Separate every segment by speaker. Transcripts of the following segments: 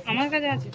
Speaker 1: আমার কাছে আছে।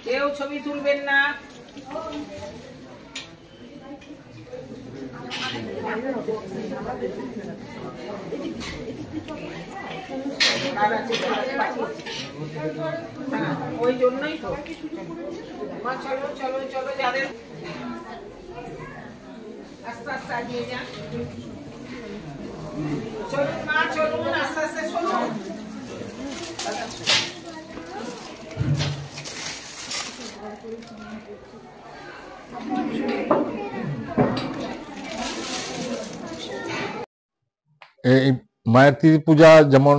Speaker 2: কেউ ছবি তুলবেন না। ওই জন্যই তো চলো চলো চলো, যাদের আস্তে আস্তে এগিয়ে যান। চলুন মা, চলুন আস্তে আস্তে চলুন।
Speaker 3: এই মায়ের তিথি পূজা যেমন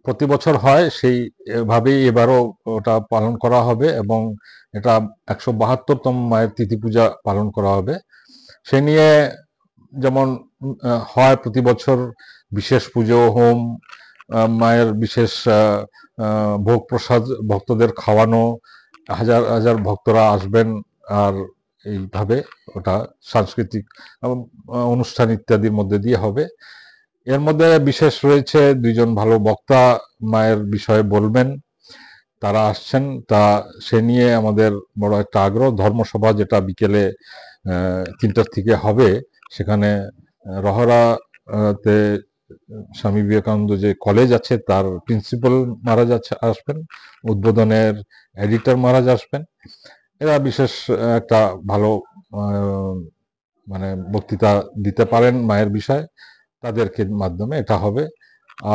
Speaker 3: প্রতি বছর হয় সেইভাবেই এবারও ওটা পালন করা হবে এবং এটা 172তম মায়ের তিথি পূজা পালন করা হবে। সে নিয়ে যেমন হয় প্রতি বছর বিশেষ পুজো, হোম, মায়ের বিশেষ ভোগ প্রসাদ ভক্তদের খাওয়ানো, হাজার হাজার ভক্তরা আসবেন, আর এইভাবে ওটা সাংস্কৃতিক অনুষ্ঠান ইত্যাদির মধ্যে দিয়ে হবে। এর মধ্যে বিশেষ রয়েছে দুইজন ভালো বক্তা মায়ের বিষয়ে বলবেন, তারা আসছেন। তা সে নিয়ে আমাদের বড় একটা আগ্রহ। ধর্মসভা যেটা বিকেলে 3টার থেকে হবে, সেখানে রহরাতে স্বামী বিবেকানন্দ যে কলেজ আছে তার প্রিন্সিপাল মহারাজ আসবেন, উদ্বোধনের এডিটর মহারাজ আসবেন। এরা বিশেষ একটা ভালো মানে বক্তৃতা দিতে পারেন মায়ের বিষয়ে, তাদেরকে মাধ্যমে এটা হবে।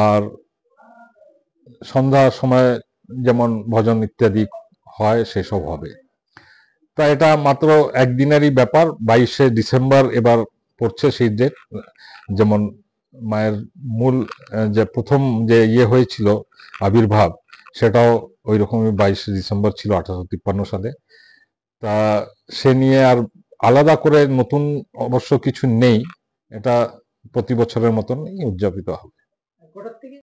Speaker 3: আর সন্ধ্যার সময় যেমন ভজন ইত্যাদি হয় সেসব হবে। তা এটা মাত্র একদিনেরই ব্যাপার। 22শে ডিসেম্বর এবার পড়ছে সেই ডেট। যেমন মায়ের মূল যে প্রথম যে হয়েছিল আবির্ভাব, সেটাও ওই রকমই 22শে ডিসেম্বর ছিল 1853 সালে। তা সে নিয়ে আর আলাদা করে নতুন অবশ্য কিছু নেই, এটা প্রতি বছরের মতনই উদযাপিত হবে।